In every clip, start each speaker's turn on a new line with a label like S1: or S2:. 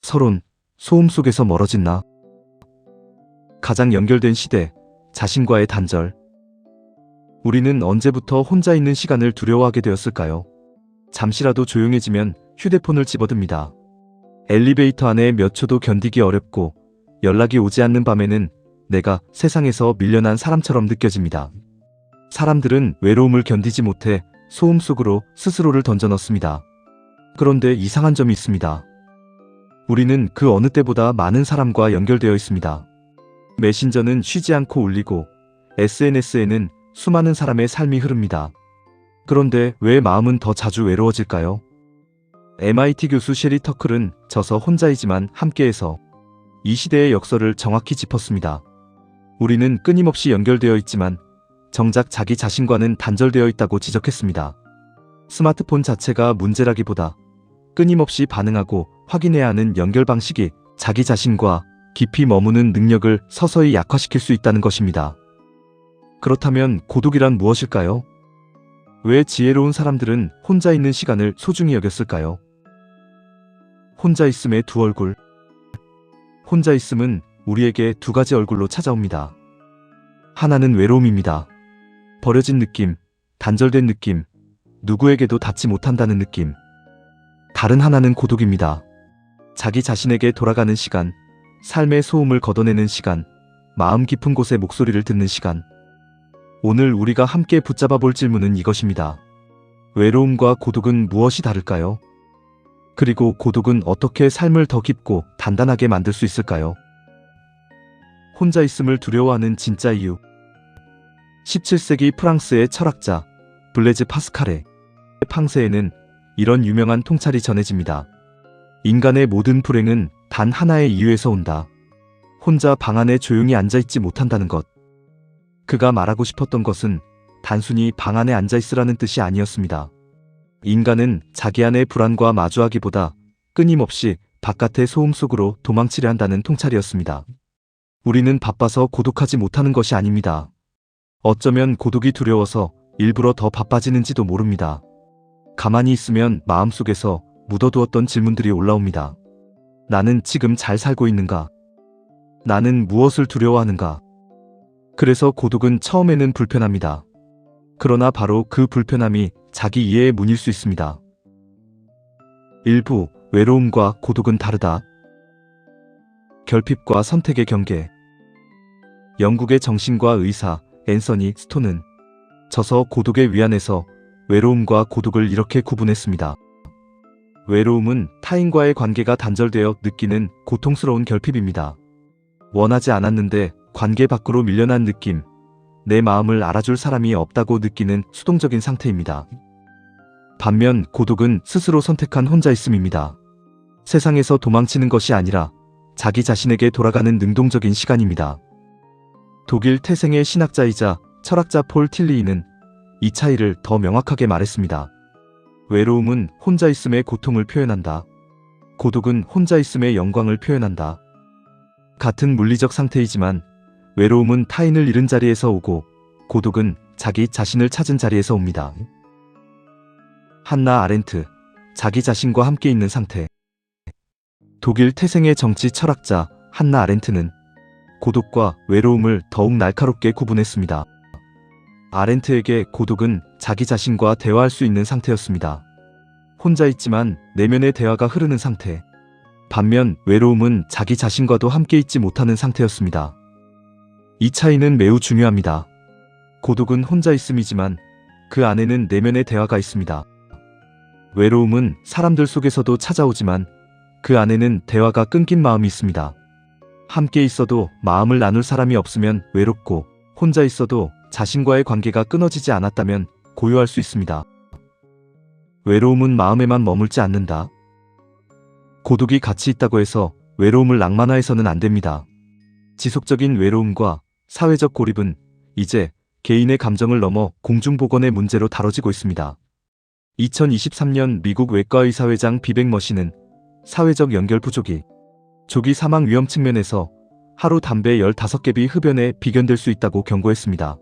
S1: 서론, 소음 속에서 멀어진 나. 가장 연결된 시대, 자신과의 단절. 우리는 언제부터 혼자 있는 시간을 두려워하게 되었을까요? 잠시라도 조용해지면 휴대폰을 집어듭니다. 엘리베이터 안에 몇 초도 견디기 어렵고 연락이 오지 않는 밤에는 내가 세상에서 밀려난 사람처럼 느껴집니다. 사람들은 외로움을 견디지 못해 소음 속으로 스스로를 던져넣습니다. 그런데 이상한 점이 있습니다. 우리는 그 어느 때보다 많은 사람과 연결되어 있습니다. 메신저는 쉬지 않고 울리고 SNS에는 수많은 사람의 삶이 흐릅니다. 그런데 왜 마음은 더 자주 외로워질까요? MIT 교수 셰리 터클은 져서 혼자이지만 함께해서 이 시대의 역설을 정확히 짚었습니다. 우리는 끊임없이 연결되어 있지만 정작 자기 자신과는 단절되어 있다고 지적했습니다. 스마트폰 자체가 문제라기보다 끊임없이 반응하고 확인해야 하는 연결 방식이 자기 자신과 깊이 머무는 능력을 서서히 약화시킬 수 있다는 것입니다. 그렇다면 고독이란 무엇일까요? 왜 지혜로운 사람들은 혼자 있는 시간을 소중히 여겼을까요? 혼자 있음의 두 얼굴. 혼자 있음은 우리에게 두 가지 얼굴로 찾아옵니다. 하나는 외로움입니다. 버려진 느낌, 단절된 느낌, 누구에게도 닿지 못한다는 느낌. 다른 하나는 고독입니다. 자기 자신에게 돌아가는 시간, 삶의 소음을 걷어내는 시간, 마음 깊은 곳의 목소리를 듣는 시간. 오늘 우리가 함께 붙잡아 볼 질문은 이것입니다. 외로움과 고독은 무엇이 다를까요? 그리고 고독은 어떻게 삶을 더 깊고 단단하게 만들 수 있을까요? 혼자 있음을 두려워하는 진짜 이유. 17세기 프랑스의 철학자 블레즈 파스칼의 팡세에는 이런 유명한 통찰이 전해집니다. 인간의 모든 불행은 단 하나의 이유에서 온다. 혼자 방 안에 조용히 앉아있지 못한다는 것. 그가 말하고 싶었던 것은 단순히 방 안에 앉아있으라는 뜻이 아니었습니다. 인간은 자기 안의 불안과 마주하기보다 끊임없이 바깥의 소음 속으로 도망치려 한다는 통찰이었습니다. 우리는 바빠서 고독하지 못하는 것이 아닙니다. 어쩌면 고독이 두려워서 일부러 더 바빠지는지도 모릅니다. 가만히 있으면 마음속에서 묻어두었던 질문들이 올라옵니다. 나는 지금 잘 살고 있는가? 나는 무엇을 두려워하는가? 그래서 고독은 처음에는 불편합니다. 그러나 바로 그 불편함이 자기 이해의 문일 수 있습니다. 일부, 외로움과 고독은 다르다. 결핍과 선택의 경계. 영국의 정신과 의사 앤서니 스톤은 져서 고독의 위안에서 외로움과 고독을 이렇게 구분했습니다. 외로움은 타인과의 관계가 단절되어 느끼는 고통스러운 결핍입니다. 원하지 않았는데 관계 밖으로 밀려난 느낌, 내 마음을 알아줄 사람이 없다고 느끼는 수동적인 상태입니다. 반면 고독은 스스로 선택한 혼자있음입니다. 세상에서 도망치는 것이 아니라 자기 자신에게 돌아가는 능동적인 시간입니다. 독일 태생의 신학자이자 철학자 폴 틸리히는 이 차이를 더 명확하게 말했습니다. 외로움은 혼자있음의 고통을 표현한다. 고독은 혼자있음의 영광을 표현한다. 같은 물리적 상태이지만 외로움은 타인을 잃은 자리에서 오고 고독은 자기 자신을 찾은 자리에서 옵니다. 한나 아렌트, 자기 자신과 함께 있는 상태. 독일 태생의 정치 철학자 한나 아렌트는 고독과 외로움을 더욱 날카롭게 구분했습니다. 아렌트에게 고독은 자기 자신과 대화할 수 있는 상태였습니다. 혼자 있지만 내면의 대화가 흐르는 상태. 반면 외로움은 자기 자신과도 함께 있지 못하는 상태였습니다. 이 차이는 매우 중요합니다. 고독은 혼자 있음이지만 그 안에는 내면의 대화가 있습니다. 외로움은 사람들 속에서도 찾아오지만 그 안에는 대화가 끊긴 마음이 있습니다. 함께 있어도 마음을 나눌 사람이 없으면 외롭고 혼자 있어도 자신과의 관계가 끊어지지 않았다면 고요할 수 있습니다. 외로움은 마음에만 머물지 않는다. 고독이 가치 있다고 해서 외로움을 낭만화해서는 안 됩니다. 지속적인 외로움과 사회적 고립은 이제 개인의 감정을 넘어 공중보건의 문제로 다뤄지고 있습니다. 2023년 미국 외과의사회장 비백 머시는 사회적 연결 부족이 조기 사망 위험 측면에서 하루 담배 15갭이 흡연에 비견될 수 있다고 경고했습니다.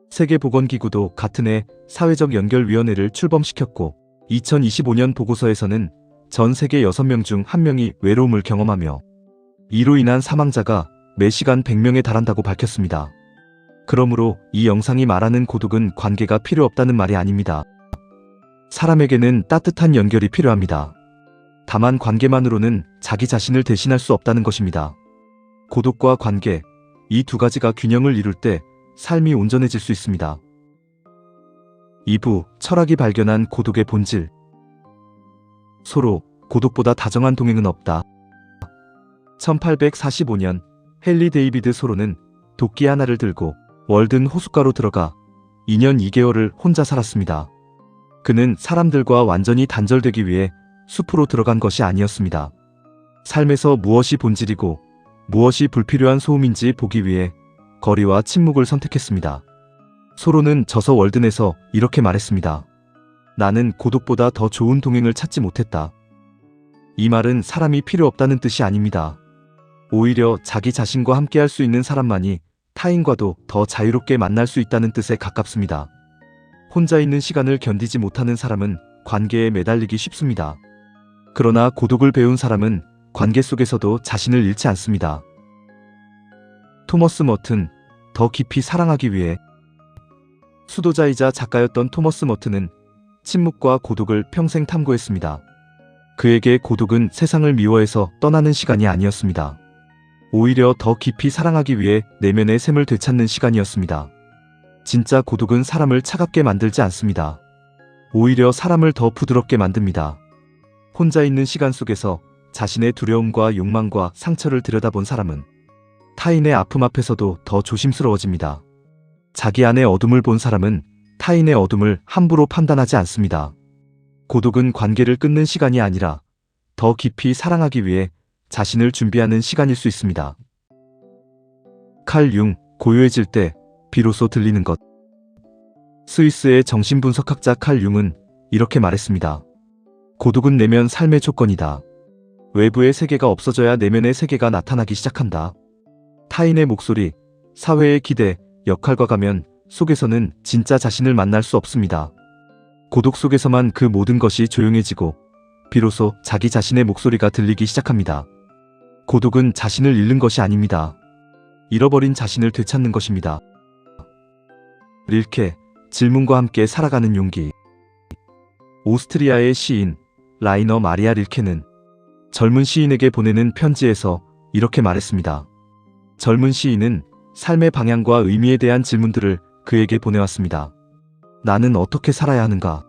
S1: 세계보건기구도 같은 해 사회적 연결위원회를 출범시켰고 2025년 보고서에서는 전 세계 6명 중 1명이 외로움을 경험하며 이로 인한 사망자가 매시간 100명에 달한다고 밝혔습니다. 그러므로 이 영상이 말하는 고독은 관계가 필요 없다는 말이 아닙니다. 사람에게는 따뜻한 연결이 필요합니다. 다만 관계만으로는 자기 자신을 대신할 수 없다는 것입니다. 고독과 관계, 이 두 가지가 균형을 이룰 때 삶이 온전해질 수 있습니다. 2부, 철학이 발견한 고독의 본질. 소로, 고독보다 다정한 동행은 없다. 1845년 헨리 데이비드 소로는 도끼 하나를 들고 월든 호숫가로 들어가 2년 2개월을 혼자 살았습니다. 그는 사람들과 완전히 단절되기 위해 숲으로 들어간 것이 아니었습니다. 삶에서 무엇이 본질이고 무엇이 불필요한 소음인지 보기 위해 거리와 침묵을 선택했습니다. 소로는 저서 월든에서 이렇게 말했습니다. 나는 고독보다 더 좋은 동행을 찾지 못했다. 이 말은 사람이 필요 없다는 뜻이 아닙니다. 오히려 자기 자신과 함께 할 수 있는 사람만이 타인과도 더 자유롭게 만날 수 있다는 뜻에 가깝습니다. 혼자 있는 시간을 견디지 못하는 사람은 관계에 매달리기 쉽습니다. 그러나 고독을 배운 사람은 관계 속에서도 자신을 잃지 않습니다. 토머스 머튼, 더 깊이 사랑하기 위해. 수도자이자 작가였던 토머스 머튼은 침묵과 고독을 평생 탐구했습니다. 그에게 고독은 세상을 미워해서 떠나는 시간이 아니었습니다. 오히려 더 깊이 사랑하기 위해 내면의 샘을 되찾는 시간이었습니다. 진짜 고독은 사람을 차갑게 만들지 않습니다. 오히려 사람을 더 부드럽게 만듭니다. 혼자 있는 시간 속에서 자신의 두려움과 욕망과 상처를 들여다본 사람은 타인의 아픔 앞에서도 더 조심스러워집니다. 자기 안의 어둠을 본 사람은 타인의 어둠을 함부로 판단하지 않습니다. 고독은 관계를 끊는 시간이 아니라 더 깊이 사랑하기 위해 자신을 준비하는 시간일 수 있습니다. 칼 융, 고요해질 때 비로소 들리는 것. 스위스의 정신분석학자 칼 융은 이렇게 말했습니다. 고독은 내면 삶의 조건이다. 외부의 세계가 없어져야 내면의 세계가 나타나기 시작한다. 타인의 목소리, 사회의 기대, 역할과 가면 속에서는 진짜 자신을 만날 수 없습니다. 고독 속에서만 그 모든 것이 조용해지고 비로소 자기 자신의 목소리가 들리기 시작합니다. 고독은 자신을 잃는 것이 아닙니다. 잃어버린 자신을 되찾는 것입니다. 릴케, 질문과 함께 살아가는 용기. 오스트리아의 시인 라이너 마리아 릴케는 젊은 시인에게 보내는 편지에서 이렇게 말했습니다. 젊은 시인은 삶의 방향과 의미에 대한 질문들을 그에게 보내왔습니다. 나는 어떻게 살아야 하는가?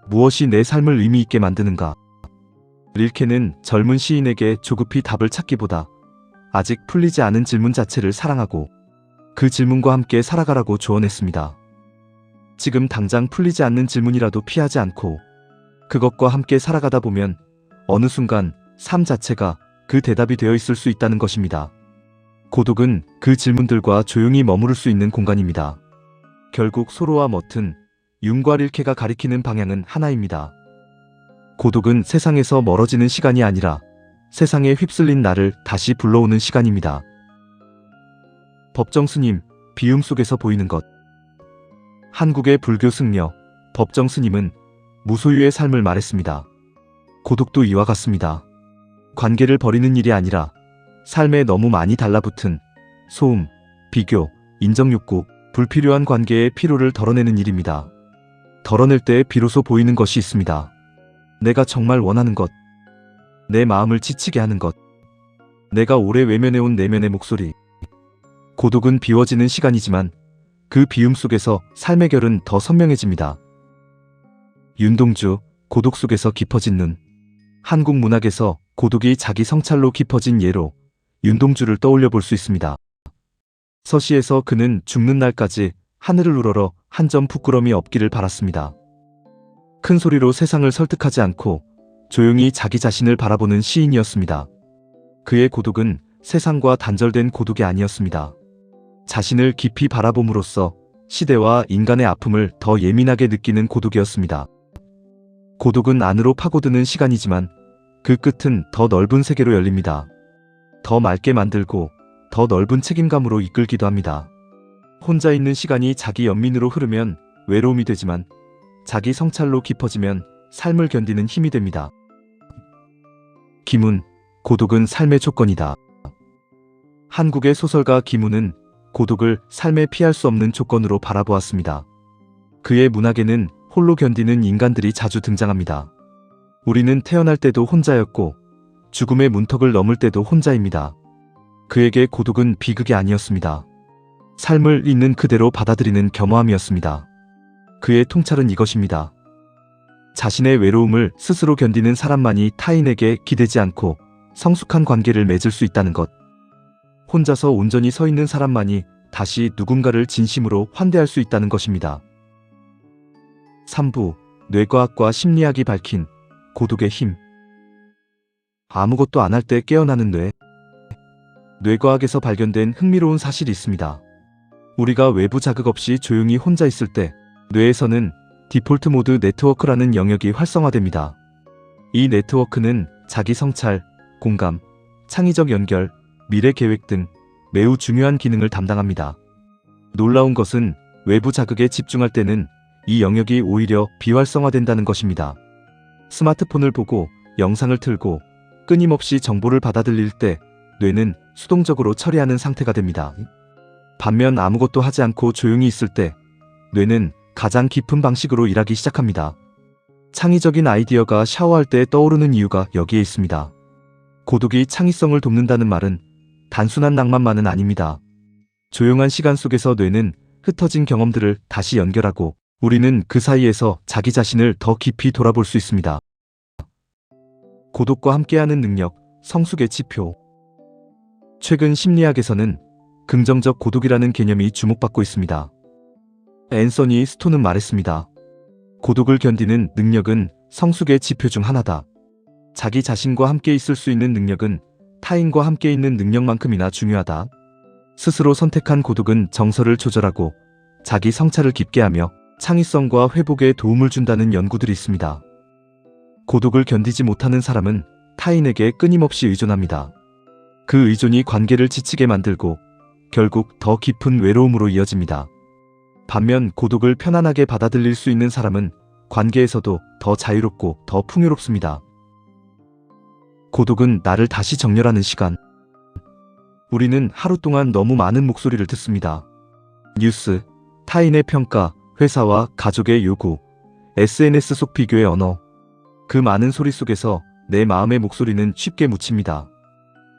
S1: 무엇이 내 삶을 의미 있게 만드는가? 릴케는 젊은 시인에게 조급히 답을 찾기보다 아직 풀리지 않은 질문 자체를 사랑하고 그 질문과 함께 살아가라고 조언했습니다. 지금 당장 풀리지 않는 질문이라도 피하지 않고 그것과 함께 살아가다 보면 어느 순간 삶 자체가 그 대답이 되어 있을 수 있다는 것입니다. 고독은 그 질문들과 조용히 머무를 수 있는 공간입니다. 결국 소로와 머튼, 융과 릴케가 가리키는 방향은 하나입니다. 고독은 세상에서 멀어지는 시간이 아니라 세상에 휩쓸린 나를 다시 불러오는 시간입니다. 법정스님, 비움 속에서 보이는 것. 한국의 불교 승려 법정스님은 무소유의 삶을 말했습니다. 고독도 이와 같습니다. 관계를 버리는 일이 아니라 삶에 너무 많이 달라붙은 소음, 비교, 인정욕구, 불필요한 관계의 피로를 덜어내는 일입니다. 덜어낼 때 비로소 보이는 것이 있습니다. 내가 정말 원하는 것, 내 마음을 지치게 하는 것, 내가 오래 외면해온 내면의 목소리. 고독은 비워지는 시간이지만 그 비움 속에서 삶의 결은 더 선명해집니다. 윤동주, 고독 속에서 깊어진 눈. 한국 문학에서 고독이 자기 성찰로 깊어진 예로 윤동주를 떠올려 볼 수 있습니다. 서시에서 그는 죽는 날까지 하늘을 우러러 한 점 부끄럼이 없기를 바랐습니다. 큰 소리로 세상을 설득하지 않고 조용히 자기 자신을 바라보는 시인이었습니다. 그의 고독은 세상과 단절된 고독이 아니었습니다. 자신을 깊이 바라봄으로써 시대와 인간의 아픔을 더 예민하게 느끼는 고독이었습니다. 고독은 안으로 파고드는 시간이지만 그 끝은 더 넓은 세계로 열립니다. 더 맑게 만들고 더 넓은 책임감으로 이끌기도 합니다. 혼자 있는 시간이 자기 연민으로 흐르면 외로움이 되지만 자기 성찰로 깊어지면 삶을 견디는 힘이 됩니다. 김훈, 고독은 삶의 조건이다. 한국의 소설가 김훈은 고독을 삶에 피할 수 없는 조건으로 바라보았습니다. 그의 문학에는 홀로 견디는 인간들이 자주 등장합니다. 우리는 태어날 때도 혼자였고 죽음의 문턱을 넘을 때도 혼자입니다. 그에게 고독은 비극이 아니었습니다. 삶을 있는 그대로 받아들이는 겸허함이었습니다. 그의 통찰은 이것입니다. 자신의 외로움을 스스로 견디는 사람만이 타인에게 기대지 않고 성숙한 관계를 맺을 수 있다는 것. 혼자서 온전히 서 있는 사람만이 다시 누군가를 진심으로 환대할 수 있다는 것입니다. 3부 뇌과학과 심리학이 밝힌 고독의 힘. 아무것도 안 할 때 깨어나는 뇌. 뇌과학에서 발견된 흥미로운 사실이 있습니다. 우리가 외부 자극 없이 조용히 혼자 있을 때 뇌에서는 디폴트 모드 네트워크라는 영역이 활성화됩니다. 이 네트워크는 자기 성찰, 공감, 창의적 연결, 미래 계획 등 매우 중요한 기능을 담당합니다. 놀라운 것은 외부 자극에 집중할 때는 이 영역이 오히려 비활성화된다는 것입니다. 스마트폰을 보고 영상을 틀고 끊임없이 정보를 받아들일 때 뇌는 수동적으로 처리하는 상태가 됩니다. 반면 아무것도 하지 않고 조용히 있을 때 뇌는 가장 깊은 방식으로 일하기 시작합니다. 창의적인 아이디어가 샤워할 때 떠오르는 이유가 여기에 있습니다. 고독이 창의성을 돕는다는 말은 단순한 낭만만은 아닙니다. 조용한 시간 속에서 뇌는 흩어진 경험들을 다시 연결하고 우리는 그 사이에서 자기 자신을 더 깊이 돌아볼 수 있습니다. 고독과 함께하는 능력, 성숙의 지표. 최근 심리학에서는 긍정적 고독이라는 개념이 주목받고 있습니다. 앤서니 스톤은 말했습니다. 고독을 견디는 능력은 성숙의 지표 중 하나다. 자기 자신과 함께 있을 수 있는 능력은 타인과 함께 있는 능력만큼이나 중요하다. 스스로 선택한 고독은 정서를 조절하고 자기 성찰을 깊게 하며 창의성과 회복에 도움을 준다는 연구들이 있습니다. 고독을 견디지 못하는 사람은 타인에게 끊임없이 의존합니다. 그 의존이 관계를 지치게 만들고 결국 더 깊은 외로움으로 이어집니다. 반면 고독을 편안하게 받아들일 수 있는 사람은 관계에서도 더 자유롭고 더 풍요롭습니다. 고독은 나를 다시 정렬하는 시간. 우리는 하루 동안 너무 많은 목소리를 듣습니다. 뉴스, 타인의 평가, 회사와 가족의 요구, SNS 속 비교의 언어. 그 많은 소리 속에서 내 마음의 목소리는 쉽게 묻힙니다.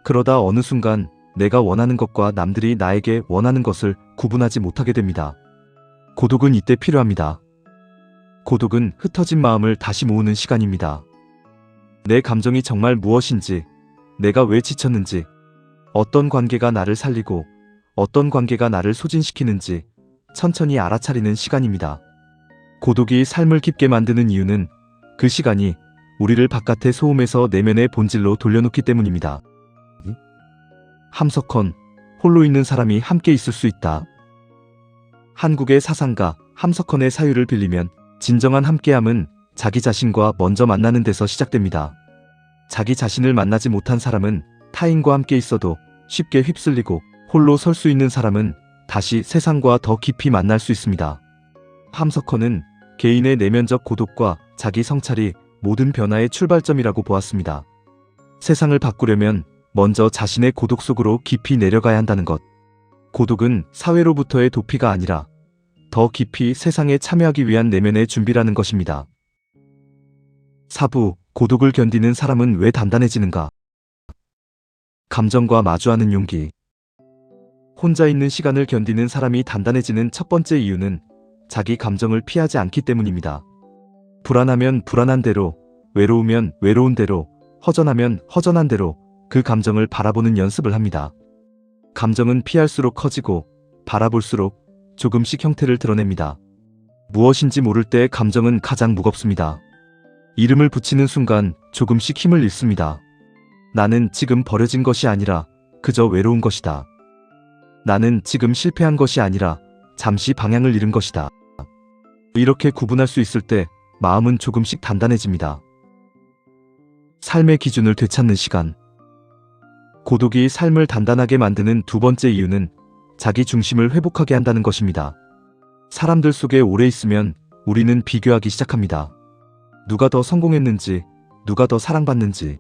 S1: 그러다 어느 순간 내가 원하는 것과 남들이 나에게 원하는 것을 구분하지 못하게 됩니다. 고독은 이때 필요합니다. 고독은 흩어진 마음을 다시 모으는 시간입니다. 내 감정이 정말 무엇인지, 내가 왜 지쳤는지, 어떤 관계가 나를 살리고 어떤 관계가 나를 소진시키는지 천천히 알아차리는 시간입니다. 고독이 삶을 깊게 만드는 이유는 그 시간이 우리를 바깥의 소음에서 내면의 본질로 돌려놓기 때문입니다. 함석헌, 홀로 있는 사람이 함께 있을 수 있다. 한국의 사상가 함석헌의 사유를 빌리면 진정한 함께함은 자기 자신과 먼저 만나는 데서 시작됩니다. 자기 자신을 만나지 못한 사람은 타인과 함께 있어도 쉽게 휩쓸리고 홀로 설 수 있는 사람은 다시 세상과 더 깊이 만날 수 있습니다. 함석헌은 개인의 내면적 고독과 자기 성찰이 모든 변화의 출발점이라고 보았습니다. 세상을 바꾸려면 먼저 자신의 고독 속으로 깊이 내려가야 한다는 것. 고독은 사회로부터의 도피가 아니라 더 깊이 세상에 참여하기 위한 내면의 준비라는 것입니다. 4부, 고독을 견디는 사람은 왜 단단해지는가? 감정과 마주하는 용기. 혼자 있는 시간을 견디는 사람이 단단해지는 첫 번째 이유는 자기 감정을 피하지 않기 때문입니다. 불안하면 불안한 대로, 외로우면 외로운 대로, 허전하면 허전한 대로 그 감정을 바라보는 연습을 합니다. 감정은 피할수록 커지고 바라볼수록 조금씩 형태를 드러냅니다. 무엇인지 모를 때 감정은 가장 무겁습니다. 이름을 붙이는 순간 조금씩 힘을 잃습니다. 나는 지금 버려진 것이 아니라 그저 외로운 것이다. 나는 지금 실패한 것이 아니라 잠시 방향을 잃은 것이다. 이렇게 구분할 수 있을 때 마음은 조금씩 단단해집니다. 삶의 기준을 되찾는 시간. 고독이 삶을 단단하게 만드는 두 번째 이유는 자기 중심을 회복하게 한다는 것입니다. 사람들 속에 오래 있으면 우리는 비교하기 시작합니다. 누가 더 성공했는지, 누가 더 사랑받는지,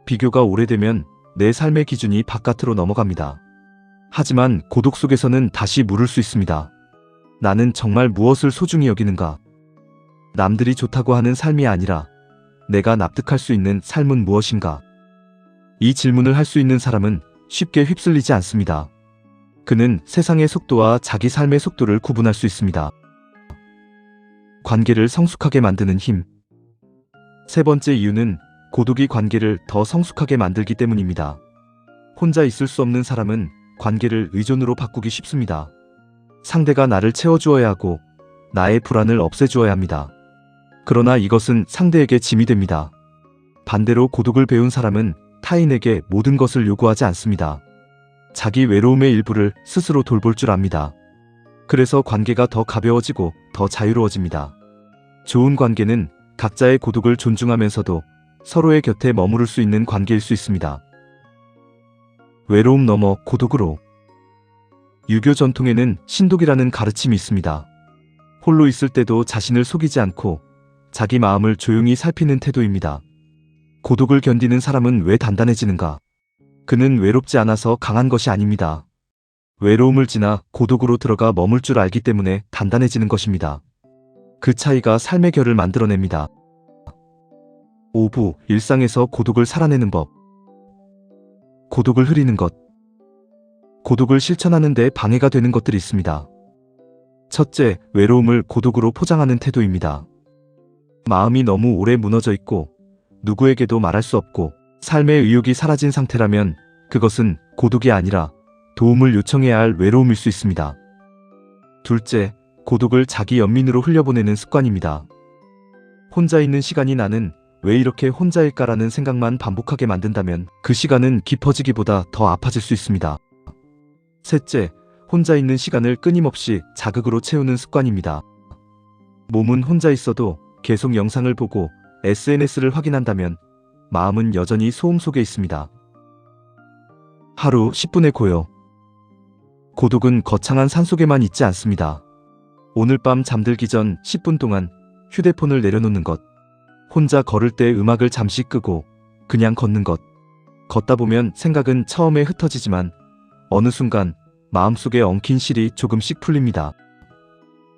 S1: 비교가 오래되면 내 삶의 기준이 바깥으로 넘어갑니다. 하지만 고독 속에서는 다시 물을 수 있습니다. 나는 정말 무엇을 소중히 여기는가? 남들이 좋다고 하는 삶이 아니라 내가 납득할 수 있는 삶은 무엇인가? 이 질문을 할 수 있는 사람은 쉽게 휩쓸리지 않습니다. 그는 세상의 속도와 자기 삶의 속도를 구분할 수 있습니다. 관계를 성숙하게 만드는 힘. 세 번째 이유는 고독이 관계를 더 성숙하게 만들기 때문입니다. 혼자 있을 수 없는 사람은 관계를 의존으로 바꾸기 쉽습니다. 상대가 나를 채워주어야 하고 나의 불안을 없애주어야 합니다. 그러나 이것은 상대에게 짐이 됩니다. 반대로 고독을 배운 사람은 타인에게 모든 것을 요구하지 않습니다. 자기 외로움의 일부를 스스로 돌볼 줄 압니다. 그래서 관계가 더 가벼워지고 더 자유로워집니다. 좋은 관계는 각자의 고독을 존중하면서도 서로의 곁에 머무를 수 있는 관계일 수 있습니다. 외로움 넘어 고독으로. 유교 전통에는 신독이라는 가르침이 있습니다. 홀로 있을 때도 자신을 속이지 않고 자기 마음을 조용히 살피는 태도입니다. 고독을 견디는 사람은 왜 단단해지는가? 그는 외롭지 않아서 강한 것이 아닙니다. 외로움을 지나 고독으로 들어가 머물 줄 알기 때문에 단단해지는 것입니다. 그 차이가 삶의 결을 만들어냅니다. 5부, 일상에서 고독을 살아내는 법. 고독을 흐리는 것. 고독을 실천하는 데 방해가 되는 것들이 있습니다. 첫째, 외로움을 고독으로 포장하는 태도입니다. 마음이 너무 오래 무너져 있고 누구에게도 말할 수 없고 삶의 의욕이 사라진 상태라면 그것은 고독이 아니라 도움을 요청해야 할 외로움일 수 있습니다. 둘째, 고독을 자기 연민으로 흘려보내는 습관입니다. 혼자 있는 시간이 나는 왜 이렇게 혼자일까라는 생각만 반복하게 만든다면 그 시간은 깊어지기보다 더 아파질 수 있습니다. 셋째, 혼자 있는 시간을 끊임없이 자극으로 채우는 습관입니다. 몸은 혼자 있어도 계속 영상을 보고 SNS를 확인한다면 마음은 여전히 소음 속에 있습니다. 하루 10분의 고요. 고독은 거창한 산속에만 있지 않습니다. 오늘 밤 잠들기 전 10분 동안 휴대폰을 내려놓는 것. 혼자 걸을 때 음악을 잠시 끄고 그냥 걷는 것. 걷다 보면 생각은 처음에 흩어지지만 어느 순간 마음속에 엉킨 실이 조금씩 풀립니다.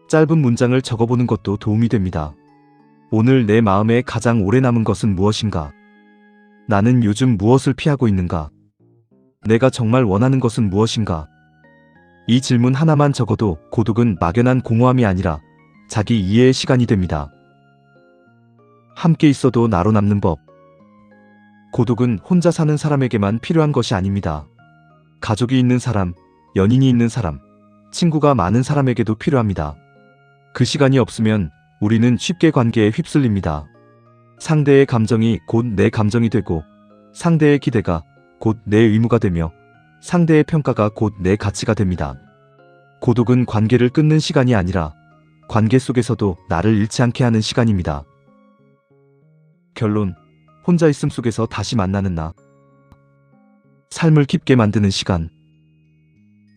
S1: 짧은 문장을 적어보는 것도 도움이 됩니다. 오늘 내 마음에 가장 오래 남은 것은 무엇인가? 나는 요즘 무엇을 피하고 있는가? 내가 정말 원하는 것은 무엇인가? 이 질문 하나만 적어도 고독은 막연한 공허함이 아니라 자기 이해의 시간이 됩니다. 함께 있어도 나로 남는 법. 고독은 혼자 사는 사람에게만 필요한 것이 아닙니다. 가족이 있는 사람, 연인이 있는 사람, 친구가 많은 사람에게도 필요합니다. 그 시간이 없으면 우리는 쉽게 관계에 휩쓸립니다. 상대의 감정이 곧 내 감정이 되고 상대의 기대가 곧 내 의무가 되며 상대의 평가가 곧 내 가치가 됩니다. 고독은 관계를 끊는 시간이 아니라 관계 속에서도 나를 잃지 않게 하는 시간입니다. 결론, 혼자 있음 속에서 다시 만나는 나. 삶을 깊게 만드는 시간.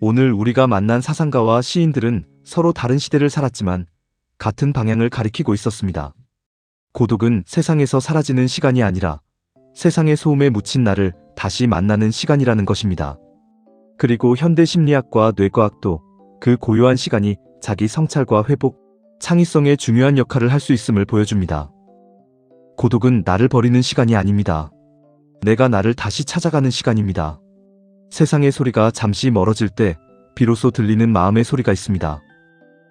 S1: 오늘 우리가 만난 사상가와 시인들은 서로 다른 시대를 살았지만 같은 방향을 가리키고 있었습니다. 고독은 세상에서 사라지는 시간이 아니라 세상의 소음에 묻힌 나를 다시 만나는 시간이라는 것입니다. 그리고 현대 심리학과 뇌과학도 그 고요한 시간이 자기 성찰과 회복, 창의성에 중요한 역할을 할 수 있음을 보여줍니다. 고독은 나를 버리는 시간이 아닙니다. 내가 나를 다시 찾아가는 시간입니다. 세상의 소리가 잠시 멀어질 때 비로소 들리는 마음의 소리가 있습니다.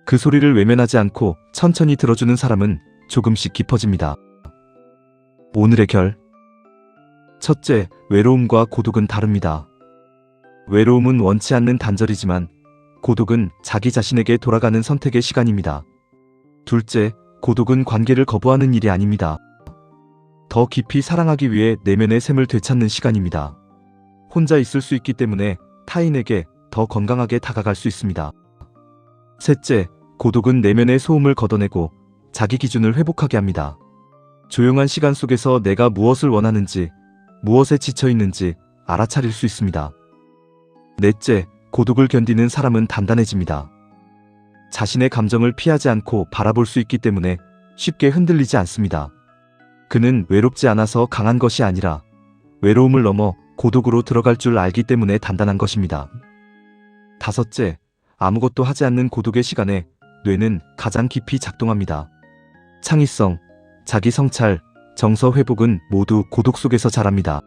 S1: 그 소리를 외면하지 않고 천천히 들어주는 사람은 조금씩 깊어집니다. 오늘의 결. 첫째, 외로움과 고독은 다릅니다. 외로움은 원치 않는 단절이지만 고독은 자기 자신에게 돌아가는 선택의 시간입니다. 둘째, 고독은 관계를 거부하는 일이 아닙니다. 더 깊이 사랑하기 위해 내면의 샘을 되찾는 시간입니다. 혼자 있을 수 있기 때문에 타인에게 더 건강하게 다가갈 수 있습니다. 셋째, 고독은 내면의 소음을 걷어내고 자기 기준을 회복하게 합니다. 조용한 시간 속에서 내가 무엇을 원하는지, 무엇에 지쳐 있는지 알아차릴 수 있습니다. 넷째, 고독을 견디는 사람은 단단해집니다. 자신의 감정을 피하지 않고 바라볼 수 있기 때문에 쉽게 흔들리지 않습니다. 그는 외롭지 않아서 강한 것이 아니라 외로움을 넘어 고독으로 들어갈 줄 알기 때문에 단단한 것입니다. 다섯째, 아무것도 하지 않는 고독의 시간에 뇌는 가장 깊이 작동합니다. 창의성, 자기 성찰, 정서 회복은 모두 고독 속에서 자랍니다.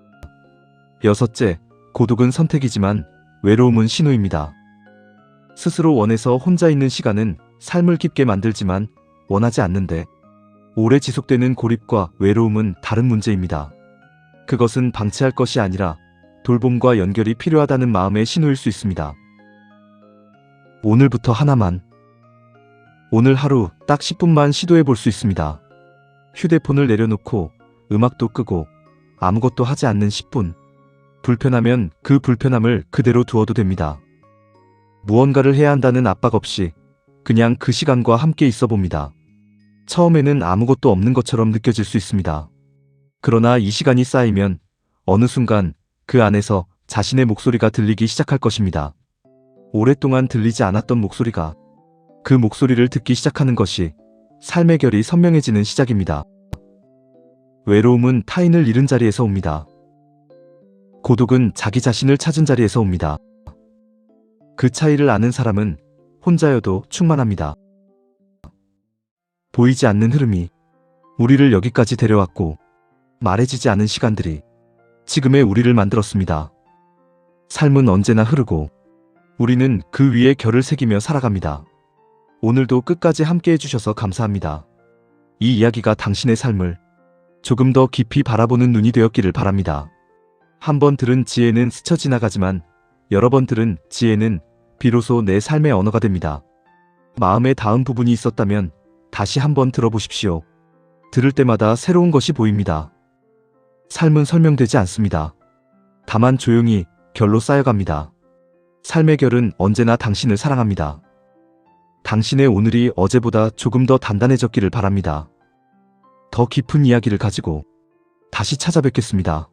S1: 여섯째, 고독은 선택이지만 외로움은 신호입니다. 스스로 원해서 혼자 있는 시간은 삶을 깊게 만들지만 원하지 않는데 오래 지속되는 고립과 외로움은 다른 문제입니다. 그것은 방치할 것이 아니라 돌봄과 연결이 필요하다는 마음의 신호일 수 있습니다. 오늘부터 하나만. 오늘 하루 딱 10분만 시도해 볼 수 있습니다. 휴대폰을 내려놓고 음악도 끄고 아무것도 하지 않는 10분. 불편하면 그 불편함을 그대로 두어도 됩니다. 무언가를 해야 한다는 압박 없이 그냥 그 시간과 함께 있어 봅니다. 처음에는 아무것도 없는 것처럼 느껴질 수 있습니다. 그러나 이 시간이 쌓이면 어느 순간 그 안에서 자신의 목소리가 들리기 시작할 것입니다. 오랫동안 들리지 않았던 목소리가, 그 목소리를 듣기 시작하는 것이 삶의 결이 선명해지는 시작입니다. 외로움은 타인을 잃은 자리에서 옵니다. 고독은 자기 자신을 찾은 자리에서 옵니다. 그 차이를 아는 사람은 혼자여도 충만합니다. 보이지 않는 흐름이 우리를 여기까지 데려왔고 말해지지 않은 시간들이 지금의 우리를 만들었습니다. 삶은 언제나 흐르고 우리는 그 위에 결을 새기며 살아갑니다. 오늘도 끝까지 함께 해주셔서 감사합니다. 이 이야기가 당신의 삶을 조금 더 깊이 바라보는 눈이 되었기를 바랍니다. 한 번 들은 지혜는 스쳐 지나가지만 여러 번 들은 지혜는 비로소 내 삶의 언어가 됩니다. 마음에 닿은 부분이 있었다면 다시 한번 들어보십시오. 들을 때마다 새로운 것이 보입니다. 삶은 설명되지 않습니다. 다만 조용히 결로 쌓여갑니다. 삶의 결은 언제나 당신을 사랑합니다. 당신의 오늘이 어제보다 조금 더 단단해졌기를 바랍니다. 더 깊은 이야기를 가지고 다시 찾아뵙겠습니다.